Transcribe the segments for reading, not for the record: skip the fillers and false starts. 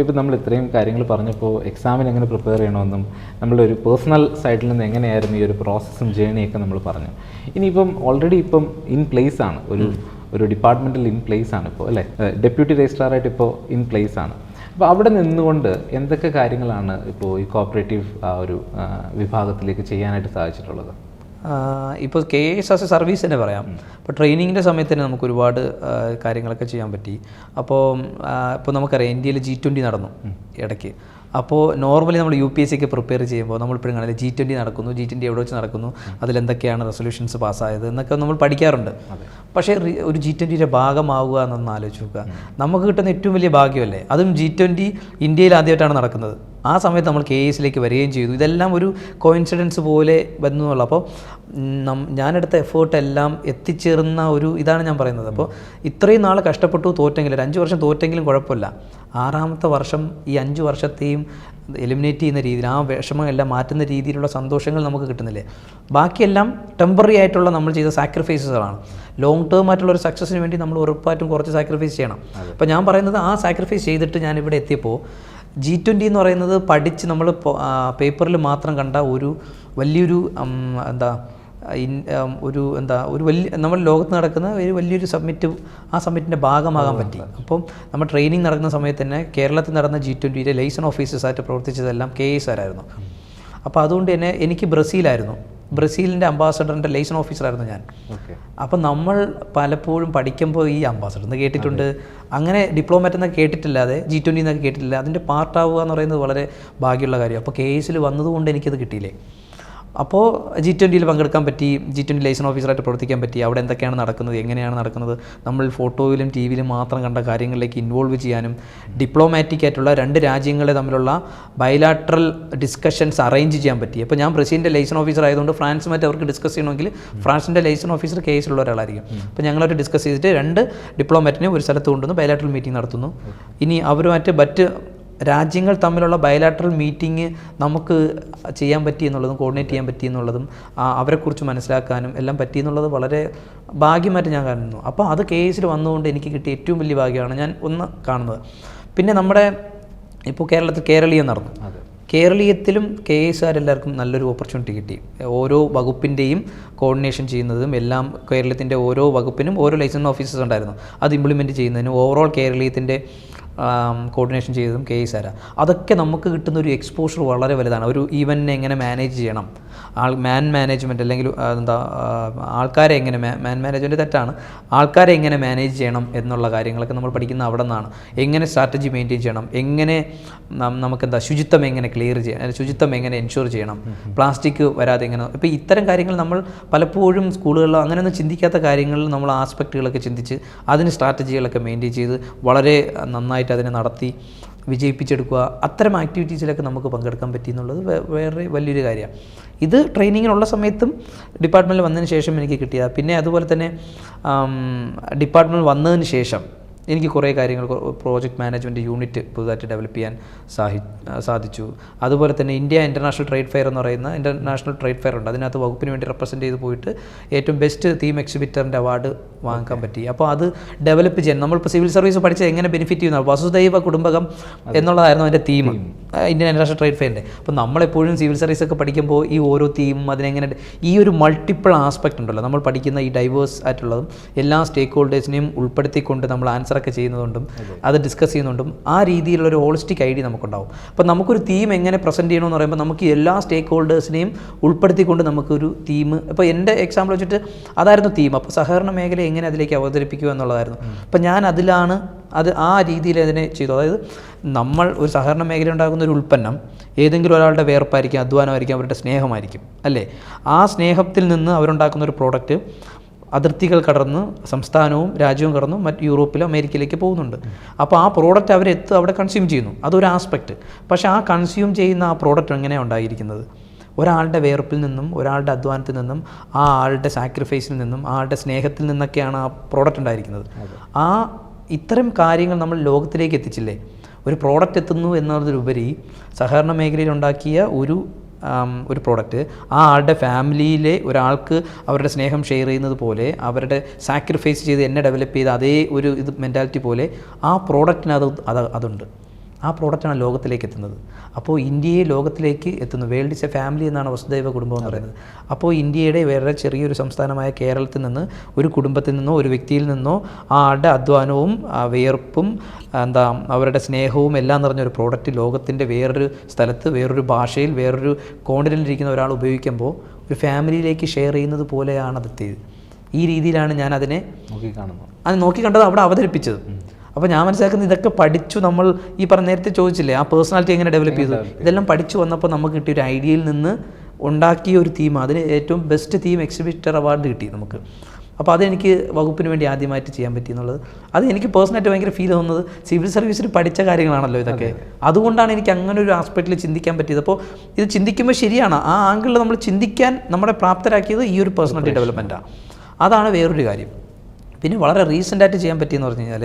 ഇപ്പോൾ നമ്മൾ ഇത്രയും കാര്യങ്ങൾ പറഞ്ഞപ്പോൾ എക്സാമിന് എങ്ങനെ പ്രിപ്പയർ ചെയ്യണമെന്നും നമ്മളുടെ ഒരു പേഴ്സണൽ സൈഡിൽ നിന്ന് എങ്ങനെയായിരുന്നു ഈ ഒരു പ്രോസസ്സും ജേണിയൊക്കെ നമ്മൾ പറഞ്ഞു. ഇനിയിപ്പം ഓൾറെഡി ഇപ്പം ഇൻ പ്ലേസ് ആണ്, ഒരു ഡിപ്പാർട്ട്മെൻറ്റൽ ഇൻ പ്ലേസ് ആണ് ഇപ്പോൾ അല്ലേ, ഡെപ്യൂട്ടി രജിസ്ട്രാറായിട്ട് ഇപ്പോൾ ഇൻ പ്ലേസ് ആണ്. അപ്പോൾ അവിടെ നിന്നുകൊണ്ട് എന്തൊക്കെ കാര്യങ്ങളാണ് ഇപ്പോൾ ഈ കോപ്പറേറ്റീവ് ഒരു വിഭാഗത്തിലേക്ക് ചെയ്യാനായിട്ട് സാധിച്ചിട്ടുള്ളത്? ഇപ്പോൾ KS ആസ് എ സർവീസ് തന്നെ പറയാം. ഇപ്പോൾ ട്രെയിനിങ്ങിൻ്റെ സമയത്ത് തന്നെ നമുക്ക് ഒരുപാട് കാര്യങ്ങളൊക്കെ ചെയ്യാൻ പറ്റി. ഇപ്പോൾ നമുക്കറിയാം ഇന്ത്യയിൽ G20 നടന്നു ഇടയ്ക്ക്. അപ്പോൾ നോർമലി നമ്മൾ UPSC പ്രിപ്പയർ ചെയ്യുമ്പോൾ നമ്മളിപ്പോഴും കാണില്ല G20 നടക്കുന്നു, G20 എവിടെ വെച്ച് നടക്കുന്നു, അതിലെന്തൊക്കെയാണ് റെസൊല്യൂഷൻസ് പാസ്സായത് എന്നൊക്കെ നമ്മൾ പഠിക്കാറുണ്ട്. പക്ഷേ ഒരു G20 ഭാഗമാവുക എന്നൊന്ന് ആലോചിച്ച് നോക്കുക. നമുക്ക് കിട്ടുന്ന ഏറ്റവും വലിയ ഭാഗ്യമല്ലേ, അതും G20 ഇന്ത്യയിൽ ആദ്യമായിട്ടാണ് നടക്കുന്നത്. ആ സമയത്ത് നമ്മൾ KSലേക്ക് വരികയും ചെയ്തു. ഇതെല്ലാം ഒരു കോയിൻസിഡൻസ് പോലെ വന്നു എന്നുള്ളൂ. അപ്പോൾ ഞാനെടുത്ത എഫേർട്ട് എല്ലാം എത്തിച്ചേർന്ന ഒരു ഇതാണ് ഞാൻ പറയുന്നത്. അപ്പോൾ ഇത്രയും നാൾ കഷ്ടപ്പെട്ടു തോറ്റെങ്കിലും, 5 വർഷം തോറ്റെങ്കിലും കുഴപ്പമില്ല, 6ാമത്തെ വർഷം ഈ 5 വർഷത്തെയും എലിമിനേറ്റ് ചെയ്യുന്ന രീതിയിൽ ആ വിഷമം എല്ലാം മാറ്റുന്ന രീതിയിലുള്ള സന്തോഷങ്ങൾ നമുക്ക് കിട്ടുന്നില്ലേ. ബാക്കിയെല്ലാം ടെമ്പററി ആയിട്ടുള്ള നമ്മൾ ചെയ്ത സാക്രിഫൈസസുകളാണ്. ലോങ് ടേം ആയിട്ടുള്ള ഒരു സക്സസ്സിന് വേണ്ടി നമ്മൾ ഉറപ്പായിട്ടും കുറച്ച് സാക്രിഫൈസ് ചെയ്യണം. അപ്പോൾ ഞാൻ പറയുന്നത് ആ സാക്രിഫൈസ് ചെയ്തിട്ട് ഞാൻ ഇവിടെ എത്തിയപ്പോൾ G20 എന്ന് പറയുന്നത് പഠിച്ച് നമ്മൾ പേപ്പറിൽ മാത്രം കണ്ട ഒരു വലിയൊരു ഒരു വലിയ നമ്മൾ ലോകത്ത് നടക്കുന്ന ഒരു വലിയൊരു സബ്മിറ്റ്, ആ സബ്മിറ്റിൻ്റെ ഭാഗമാകാൻ പറ്റി. അപ്പം നമ്മൾ ട്രെയിനിങ് നടക്കുന്ന സമയത്ത് തന്നെ കേരളത്തിൽ നടന്ന G20 ലൈസൺ ഓഫീസേഴ്സായിട്ട് പ്രവർത്തിച്ചതെല്ലാം KS ആയിരുന്നു. അപ്പോൾ അതുകൊണ്ട് തന്നെ എനിക്ക് ബ്രസീലിൻ്റെ അംബാസഡറിൻ്റെ ലൈസൺ ഓഫീസറായിരുന്നു ഞാൻ. അപ്പം നമ്മൾ പലപ്പോഴും പഠിക്കുമ്പോൾ ഈ അംബാസഡർ എന്ന് കേട്ടിട്ടുണ്ട്, അങ്ങനെ ഡിപ്ലോമാറ്റ് എന്നൊക്കെ കേട്ടിട്ടില്ലാതെ G20 എന്നൊക്കെ കേട്ടിട്ടില്ല. അതിൻ്റെ പാർട്ടാവുക എന്ന് പറയുന്നത് വളരെ ഭാഗ്യമുള്ള കാര്യം. അപ്പോൾ KSൽ വന്നതുകൊണ്ട് എനിക്കത് കിട്ടിയില്ലേ. അപ്പോൾ G20 പങ്കെടുക്കാൻ പറ്റി, G20 ലൈസൺ ഓഫീസറായിട്ട് പ്രവർത്തിക്കാൻ പറ്റി. അവിടെ എന്തൊക്കെയാണ് നടക്കുന്നത്, എങ്ങനെയാണ് നടക്കുന്നത്, നമ്മൾ ഫോട്ടോയിലും TV-യിലും മാത്രം കണ്ട കാര്യങ്ങളിലേക്ക് ഇൻവോൾവ് ചെയ്യാനും ഡിപ്ലോമാറ്റിക് ആയിട്ടുള്ള 2 രാജ്യങ്ങളെ തമ്മിലുള്ള ബൈലാട്രൽ ഡിസ്കഷൻസ് അറേഞ്ച് ചെയ്യാൻ പറ്റി. അപ്പോൾ ഞാൻ ബ്രസീലിൻ്റെ ലൈസൺ ഓഫീസർ ആയതുകൊണ്ട് ഫ്രാൻസുമായിട്ട് അവർക്ക് ഡിസ്കസ് ചെയ്യണമെങ്കിൽ ഫ്രാൻസിൻ്റെ ലൈസൺ ഓഫീസർ KSലുള്ള ഒരാളായിരിക്കും. അപ്പോൾ ഞങ്ങളായിട്ട് ഡിസ്കസ് ചെയ്തിട്ട് 2 ഡിപ്ലോമാറ്റിനെ ഒരു സ്ഥലത്ത് കൊണ്ടുവന്ന് ബൈലാട്രൽ മീറ്റിംഗ് നടത്തുന്നു. ഇനി അവരുമായിട്ട് മറ്റ് രാജ്യങ്ങൾ തമ്മിലുള്ള ബയലാട്രൽ മീറ്റിംഗ് നമുക്ക് ചെയ്യാൻ പറ്റി എന്നുള്ളതും കോർഡിനേറ്റ് ചെയ്യാൻ പറ്റി എന്നുള്ളതും അവരെക്കുറിച്ച് മനസ്സിലാക്കാനും എല്ലാം പറ്റി എന്നുള്ളത് വളരെ ഭാഗ്യമായിട്ട് ഞാൻ കാണുന്നു. അപ്പോൾ അത് KSൽ വന്നുകൊണ്ട് എനിക്ക് കിട്ടിയ ഏറ്റവും വലിയ ഭാഗ്യമാണ് ഞാൻ ഒന്ന് കാണുന്നത്. പിന്നെ നമ്മുടെ ഇപ്പോൾ കേരളത്തിൽ കേരളീയം നടന്നു. കേരളീയത്തിലും KSകാരെല്ലാവർക്കും നല്ലൊരു ഓപ്പർച്യൂണിറ്റി കിട്ടി. ഓരോ വകുപ്പിൻ്റെയും കോർഡിനേഷൻ ചെയ്യുന്നതും എല്ലാം കേരളത്തിൻ്റെ ഓരോ വകുപ്പിനും ഓരോ ലൈസൻസ് ഓഫീസേഴ്സ് ഉണ്ടായിരുന്നു. അത് ഇംപ്ലിമെൻറ്റ് ചെയ്യുന്നതിന് ഓവറോൾ കേരളീയത്തിൻ്റെ കോർഡിനേഷൻ ചെയ്തതും KSകാരാണ്. അതൊക്കെ നമുക്ക് കിട്ടുന്നൊരു എക്സ്പോഷർ വളരെ വലുതാണ്. ഒരു ഈവൻറ്റിനെ എങ്ങനെ മാനേജ് ചെയ്യണം, മാൻ മാനേജ്മെൻറ്റ് അല്ലെങ്കിൽ ആൾക്കാരെ എങ്ങനെ മാൻ മാനേജ്മെൻറ്റ് തെറ്റാണ്, ആൾക്കാരെ എങ്ങനെ മാനേജ് ചെയ്യണം എന്നുള്ള കാര്യങ്ങളൊക്കെ നമ്മൾ പഠിക്കുന്ന അവിടെ നിന്നാണ്. എങ്ങനെ സ്ട്രാറ്റജി മെയിൻറ്റെയിൻ ചെയ്യണം, എങ്ങനെ നമുക്കെന്താ ശുചിത്വം എങ്ങനെ ക്ലിയർ ചെയ്യണം, ശുചിത്വം എങ്ങനെ എൻഷുർ ചെയ്യണം, പ്ലാസ്റ്റിക് വരാതെ എങ്ങനെ. ഇപ്പോൾ ഇത്തരം കാര്യങ്ങൾ നമ്മൾ പലപ്പോഴും സ്കൂളുകളിൽ അങ്ങനെയൊന്നും ചിന്തിക്കാത്ത കാര്യങ്ങളിൽ നമ്മൾ ആസ്പെക്റ്റുകളൊക്കെ ചിന്തിച്ച് അതിന് സ്ട്രാറ്റജികളൊക്കെ മെയിൻറ്റെയിൻ ചെയ്ത് വളരെ നന്നായിട്ട് അതിനെ നടത്തി വിജയിപ്പിച്ചെടുക്കുക. അത്തരം ആക്ടിവിറ്റീസിലൊക്കെ നമുക്ക് പങ്കെടുക്കാൻ പറ്റി എന്നുള്ളത് വേറെ വലിയൊരു കാര്യമാണ്. ഇത് ട്രെയിനിങ്ങിനുള്ള സമയത്തും ഡിപ്പാർട്ട്മെൻറ്റിൽ വന്നതിന് ശേഷം എനിക്ക് കിട്ടിയതാണ്. പിന്നെ അതുപോലെ തന്നെ ഡിപ്പാർട്ട്മെൻറ്റിൽ വന്നതിന് ശേഷം എനിക്ക് കുറേ കാര്യങ്ങൾ, പ്രോജക്റ്റ് മാനേജ്മെൻറ്റ് യൂണിറ്റ് പുതുതായിട്ട് ഡെവലപ്പ് ചെയ്യാൻ സാധിച്ചു. അതുപോലെ തന്നെ ഇന്ത്യ ഇൻ്റർനാഷണൽ ട്രേഡ് ഫെയർ എന്ന് പറയുന്ന ഇൻ്റർനാഷണൽ ട്രേഡ് ഫെയർ ഉണ്ട്. അതിനകത്ത് വകുപ്പിന് വേണ്ടി റെപ്രസെൻറ്റ് ചെയ്ത് പോയിട്ട് ഏറ്റവും ബെസ്റ്റ് തീം എക്സിബിറ്ററിൻ്റെ അവാർഡ് വാങ്ങിക്കാൻ പറ്റി. അപ്പോൾ അത് ഡെവലപ്പ് ചെയ്യാൻ നമ്മളിപ്പോൾ സിവിൽ സർവീസ് പഠിച്ചത് എങ്ങനെ ബെനിഫിറ്റ് ചെയ്യുന്ന വസുദൈവ കുടുംബകം എന്നുള്ളതായിരുന്നു അതിൻ്റെ തീം ഇന്ത്യൻ ഇൻ്റർനാഷണൽ ട്രേഡ് ഫെയറിൻ്റെ. അപ്പോൾ നമ്മളെപ്പോഴും സിവിൽ സർവീസൊക്കെ പഠിക്കുമ്പോൾ ഈ ഓരോ തീമും അതിനെങ്ങനെ ഈ ഒരു മൾട്ടിപ്പിൾ ആസ്പെക്റ്റ് ഉണ്ടല്ലോ, നമ്മൾ പഠിക്കുന്ന ഈ ഡൈവേഴ്സ് ആയിട്ടുള്ളതും എല്ലാ സ്റ്റേക്ക് ഹോൾഡേഴ്സിനെയും ഉൾപ്പെടുത്തിക്കൊണ്ട് നമ്മൾ ആൻസറൊക്കെ ചെയ്യുന്നതുകൊണ്ടും അത് ഡിസ്കസ് ചെയ്യുന്നതുകൊണ്ടും ആ രീതിയിലുള്ളൊരു ഹോളിസ്റ്റിക് ഐഡിയ നമുക്കുണ്ടാവും. അപ്പോൾ നമുക്കൊരു തീം എങ്ങനെ പ്രസൻറ്റ് ചെയ്യണമെന്ന് പറയുമ്പോൾ നമുക്ക് എല്ലാ സ്റ്റേക്ക് ഹോൾഡേഴ്സിനെയും ഉൾപ്പെടുത്തിക്കൊണ്ട് നമുക്കൊരു തീം, ഇപ്പോൾ എൻ്റെ എക്സാമ്പിൾ വെച്ചിട്ട് അതായിരുന്നു തീം. അപ്പോൾ സഹകരണ മേഖല എങ്ങനെ അതിലേക്ക് അവതരിപ്പിക്കുക എന്നുള്ളതായിരുന്നു. അപ്പോൾ ഞാൻ അതിലാണ് ആ രീതിയിൽ അതിനെ ചെയ്തു. അതായത് നമ്മൾ ഒരു സഹകരണ മേഖല ഉണ്ടാകുന്ന ഒരു ഉൽപ്പന്നം ഏതെങ്കിലും ഒരാളുടെ വേർപ്പായിരിക്കും, അധ്വാനമായിരിക്കും, അവരുടെ സ്നേഹമായിരിക്കും അല്ലേ. ആ സ്നേഹത്തിൽ നിന്ന് അവരുണ്ടാക്കുന്ന ഒരു പ്രോഡക്റ്റ് അതിർത്തികൾ കടന്ന് സംസ്ഥാനവും രാജ്യവും കടന്ന് മറ്റ് യൂറോപ്പിലും അമേരിക്കയിലേക്ക് പോകുന്നുണ്ട്. അപ്പോൾ ആ പ്രോഡക്റ്റ് അവിടെ കൺസ്യൂം ചെയ്യുന്നു, അതൊരു ആസ്പെക്റ്റ്. പക്ഷേ ആ കൺസ്യൂം ചെയ്യുന്ന ആ പ്രോഡക്റ്റ് എങ്ങനെയാണ് ഉണ്ടായിരിക്കുന്നത്? ഒരാളുടെ വേർപ്പിൽ നിന്നും, ഒരാളുടെ അധ്വാനത്തിൽ നിന്നും, ആ ആളുടെ സാക്രിഫൈസിൽ നിന്നും, ആളുടെ സ്നേഹത്തിൽ നിന്നൊക്കെയാണ് ആ പ്രോഡക്റ്റ് ഉണ്ടായിരിക്കുന്നത്. ഇത്തരം കാര്യങ്ങൾ നമ്മൾ ലോകത്തിലേക്ക് എത്തിച്ചില്ലേ. ഒരു പ്രോഡക്റ്റ് എത്തുന്നു എന്നതിലുപരി സഹകരണ മേഖലയിൽ ഉണ്ടാക്കിയ ഒരു പ്രോഡക്റ്റ് ആ ആളുടെ ഫാമിലിയിലെ ഒരാൾക്ക് അവരുടെ സ്നേഹം ഷെയർ ചെയ്യുന്നത് പോലെ, അവരുടെ സാക്രിഫൈസ് ചെയ്ത് എന്നെ ഡെവലപ്പ് ചെയ്ത അതേ ഒരു മെൻറ്റാലിറ്റി പോലെ ആ പ്രോഡക്റ്റിന് അതുണ്ട്. ആ പ്രോഡക്റ്റാണ് ലോകത്തിലേക്ക് എത്തുന്നത്. അപ്പോൾ ഇന്ത്യയെ ലോകത്തിലേക്ക് എത്തുന്നു. വേൾഡ് ഇസ് എ ഫാമിലി എന്നാണ് വസുദൈവ കുടുംബം എന്ന് പറയുന്നത്. അപ്പോൾ ഇന്ത്യയുടെ വേറെ ചെറിയൊരു സംസ്ഥാനമായ കേരളത്തിൽ നിന്ന് ഒരു കുടുംബത്തിൽ നിന്നോ ഒരു വ്യക്തിയിൽ നിന്നോ ആളുടെ അധ്വാനവും വിയർപ്പും അവരുടെ സ്നേഹവും എല്ലാം നിറഞ്ഞൊരു പ്രോഡക്റ്റ് ലോകത്തിൻ്റെ വേറൊരു സ്ഥലത്ത് വേറൊരു ഭാഷയിൽ വേറൊരു കോണ്ടിനെൻ്റിലിരിക്കുന്ന ഒരാൾ ഉപയോഗിക്കുമ്പോൾ ഒരു ഫാമിലിയിലേക്ക് ഷെയർ ചെയ്യുന്നത് പോലെയാണ് അതെത്തിയത്. ഈ രീതിയിലാണ് ഞാൻ അതിനെ നോക്കിക്കണ്ടത്, അവിടെ അവതരിപ്പിച്ചത്. അപ്പോൾ ഞാൻ മനസ്സിലാക്കുന്നത് ഇതൊക്കെ പഠിച്ചു നമ്മൾ ഈ പറഞ്ഞ നേരത്തെ ചോദിച്ചില്ലേ ആ പേഴ്സണാലിറ്റി എങ്ങനെ ഡെവലപ്പ് ചെയ്തു, ഇതെല്ലാം പഠിച്ചു വന്നപ്പോൾ നമുക്ക് കിട്ടിയ ഒരു ഐഡിയയിൽ നിന്ന് ഉണ്ടാക്കിയ ഒരു തീം, അതിന് ഏറ്റവും ബെസ്റ്റ് തീം എക്സിബിറ്റർ അവാർഡ് കിട്ടി നമുക്ക്. അപ്പോൾ അതെനിക്ക് വകുപ്പിന് വേണ്ടി ആദ്യമായിട്ട് ചെയ്യാൻ പറ്റി എന്നുള്ളത് അത് എനിക്ക് പേഴ്സണലായിട്ട് ഭയങ്കര ഫീൽ തോന്നുന്നത്. സിവിൽ സർവീസിൽ പഠിച്ച കാര്യങ്ങളാണല്ലോ ഇതൊക്കെ, അതുകൊണ്ടാണ് എനിക്ക് അങ്ങനെ ഒരു ആസ്പെക്റ്റിൽ ചിന്തിക്കാൻ പറ്റിയത്. അപ്പോൾ ഇത് ചിന്തിക്കുമ്പോൾ ശരിയാണ്, ആ ആംഗിളിൽ നമ്മൾ ചിന്തിക്കാൻ നമ്മളെ പ്രാപ്തരാക്കിയത് ഈ ഒരു പേഴ്സണാലിറ്റി ഡെവലപ്മെൻറ്റാണ്. അതാണ് വേറൊരു കാര്യം. പിന്നെ വളരെ റീസെൻ്റായിട്ട് ചെയ്യാൻ പറ്റിയെന്ന് പറഞ്ഞു കഴിഞ്ഞാൽ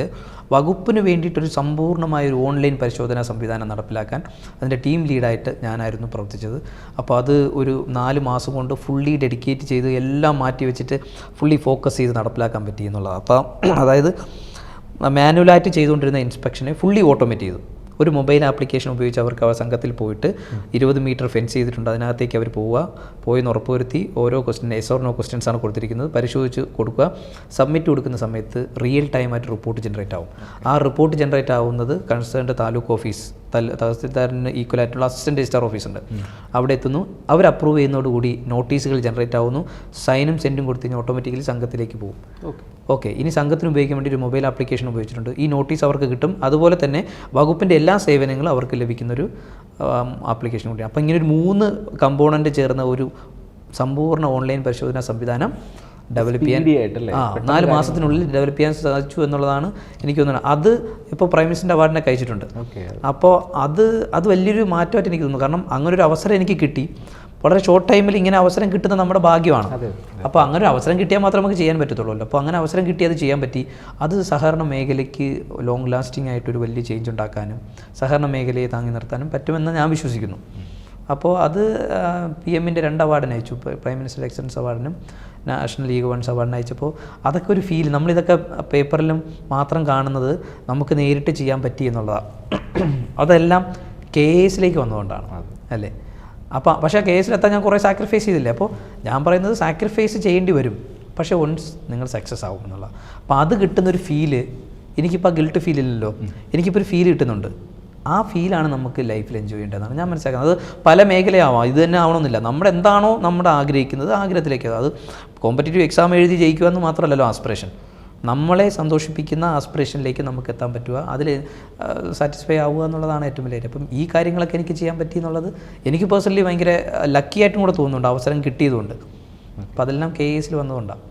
വകുപ്പിന് വേണ്ടിയിട്ടൊരു സമ്പൂർണ്ണമായൊരു ഓൺലൈൻ പരിശോധനാ സംവിധാനം നടപ്പിലാക്കാൻ അതിൻ്റെ ടീം ലീഡായിട്ട് ഞാനായിരുന്നു പ്രവർത്തിച്ചത്. അപ്പോൾ അത് ഒരു 4 മാസം കൊണ്ട് ഫുള്ളി ഡെഡിക്കേറ്റ് ചെയ്ത് എല്ലാം മാറ്റി വെച്ചിട്ട് ഫുള്ളി ഫോക്കസ് ചെയ്ത് നടപ്പിലാക്കാൻ പറ്റി എന്നുള്ളതാണ്. അപ്പോൾ അതായത് മാനുവലായിട്ട് ചെയ്തുകൊണ്ടിരുന്ന ഇൻസ്പെക്ഷനെ ഫുള്ളി ഓട്ടോമേറ്റ് ചെയ്തു. ഒരു മൊബൈൽ ആപ്ലിക്കേഷൻ ഉപയോഗിച്ച് അവർക്ക് ആ സംഘത്തിൽ പോയിട്ട് 20 മീറ്റർ ഫെൻസ് ചെയ്തിട്ടുണ്ട്, അതിനകത്തേക്ക് അവർ പോയെന്ന് ഉറപ്പുവരുത്തി ഓരോ ക്വസ്റ്റ്യൻ യെസ് ഓർ നോ ക്വസ്റ്റ്യൻസാണ് കൊടുത്തിരിക്കുന്നത്, പരിശോധിച്ച് കൊടുക്കുക. സബ്മിറ്റ് കൊടുക്കുന്ന സമയത്ത് റിയൽ ടൈമായിട്ട് റിപ്പോർട്ട് ജനറേറ്റ് ആവും. ആ റിപ്പോർട്ട് ജനറേറ്റ് ആവുന്നത് കൺസേൺഡ് താലൂക്ക് ഓഫീസ്, തഹസിൽദാരിന് ഈക്വലായിട്ടുള്ള അസിസ്റ്റൻറ്റ് രജിസ്ട്രാർ ഓഫീസുണ്ട്, അവിടെ എത്തുന്നു. അവർ അപ്രൂവ് ചെയ്യുന്നതോടുകൂടി നോട്ടീസുകൾ ജനറേറ്റ് ആവുന്നു. സൈനും സെൻറ്റും കൊടുത്തു കഴിഞ്ഞാൽ ഓട്ടോമാറ്റിക്കലി സംഘത്തിലേക്ക് പോകും. ഓക്കെ, ഇനി സംഘത്തിന് ഉപയോഗിക്കാൻ വേണ്ടി ഒരു മൊബൈൽ ആപ്ലിക്കേഷൻ ഉപയോഗിച്ചിട്ടുണ്ട്. ഈ നോട്ടീസ് അവർക്ക് കിട്ടും. അതുപോലെ തന്നെ വകുപ്പിൻ്റെ എല്ലാ സേവനങ്ങളും അവർക്ക് ലഭിക്കുന്നൊരു ആപ്ലിക്കേഷൻ കൂടിയാണ്. അപ്പോൾ ഇങ്ങനെ ഒരു 3 കമ്പോണൻറ്റ് ചേർന്ന ഒരു സമ്പൂർണ്ണ ഓൺലൈൻ പരിശോധനാ സംവിധാനം ഡെവലപ്പ് ചെയ്യാൻ 4 മാസത്തിനുള്ളിൽ ഡെവലപ്പ് ചെയ്യാൻ സാധിച്ചു എന്നുള്ളതാണ് എനിക്ക് തോന്നുന്നത്. അത് ഇപ്പോൾ പ്രൈം മിനിസ്റ്ററിൻ്റെ അവാർഡിനെ കഴിച്ചിട്ടുണ്ട്. അപ്പോൾ അത് വലിയൊരു മാറ്റമായിട്ട് എനിക്ക് തോന്നുന്നു. കാരണം അങ്ങനൊരു അവസരം എനിക്ക് കിട്ടി. വളരെ ഷോർട്ട് ടൈമിൽ ഇങ്ങനെ അവസരം കിട്ടുന്നത് നമ്മുടെ ഭാഗ്യമാണ്. അപ്പോൾ അങ്ങനെ ഒരു അവസരം കിട്ടിയാൽ മാത്രമേ നമുക്ക് ചെയ്യാൻ പറ്റത്തുള്ളൂ. അപ്പോൾ അങ്ങനെ അവസരം കിട്ടിയത് ചെയ്യാൻ പറ്റി. അത് സഹകരണ മേഖലയ്ക്ക് ലോങ് ലാസ്റ്റിംഗ് ആയിട്ടൊരു വലിയ ചേഞ്ച് ഉണ്ടാക്കാനും സഹകരണ മേഖലയെ താങ്ങി നിർത്താനും പറ്റുമെന്ന് ഞാൻ വിശ്വസിക്കുന്നു. അപ്പോൾ അത് PM-ൻ്റെ 2 അവാർഡിന് അയച്ചു, പ്രൈം മിനിസ്റ്റർ എക്സലൻസ് അവാർഡിനും നാഷണൽ ലീഗ് വൺസ് അവാർഡിന് അയച്ചപ്പോൾ അതൊക്കെ ഒരു ഫീൽ. നമ്മളിതൊക്കെ പേപ്പറിലും മാത്രം കാണുന്നത് നമുക്ക് നേരിട്ട് ചെയ്യാൻ പറ്റി എന്നുള്ളതാണ്. അതെല്ലാം KS-ലേക്ക് വന്നുകൊണ്ടാണ് അല്ലേ. അപ്പോൾ പക്ഷേ KS-ലെത്താൻ ഞാൻ കുറേ സാക്രിഫൈസ് ചെയ്തില്ലേ. അപ്പോൾ ഞാൻ പറയുന്നത് സാക്രിഫൈസ് ചെയ്യേണ്ടി വരും, പക്ഷേ വൺസ് നിങ്ങൾ സക്സസ് ആവും എന്നുള്ളത്. അപ്പോൾ അത് കിട്ടുന്നൊരു ഫീല് എനിക്കിപ്പോൾ ഗിൽട്ട് ഫീൽ ഇല്ലല്ലോ, എനിക്കിപ്പോൾ ഒരു ഫീൽ കിട്ടുന്നുണ്ട്. ആ ഫീലാണ് നമുക്ക് ലൈഫിൽ എൻജോയ് ചെയ്യേണ്ടതാണ് ഞാൻ മനസ്സിലാക്കുന്നത്. അത് പല മേഖലയാവാം, ഇത് തന്നെ ആവണമെന്നില്ല. നമ്മുടെ എന്താണോ നമ്മുടെ ആഗ്രഹിക്കുന്നത് ആഗ്രഹത്തിലേക്ക്, അത് കോമ്പറ്റേറ്റീവ് എക്സാം എഴുതി ജയിക്കുക എന്ന് മാത്രമല്ലല്ലോ ആസ്പിറേഷൻ. നമ്മളെ സന്തോഷിപ്പിക്കുന്ന ആസ്പിറേഷനിലേക്ക് നമുക്ക് എത്താൻ പറ്റുക, അതിൽ സാറ്റിസ്ഫൈ ആവുക എന്നുള്ളതാണ് ഏറ്റവും വലിയ. അപ്പം ഈ കാര്യങ്ങളൊക്കെ എനിക്ക് ചെയ്യാൻ പറ്റി എന്നുള്ളത് എനിക്ക് പേഴ്സണലി ഭയങ്കര ലക്കിയായിട്ടും കൂടെ തോന്നുന്നുണ്ട്, അവസരം കിട്ടിയതുകൊണ്ട്. അപ്പോൾ അതെല്ലാം KS-ൽ വന്നതുകൊണ്ടാണ്.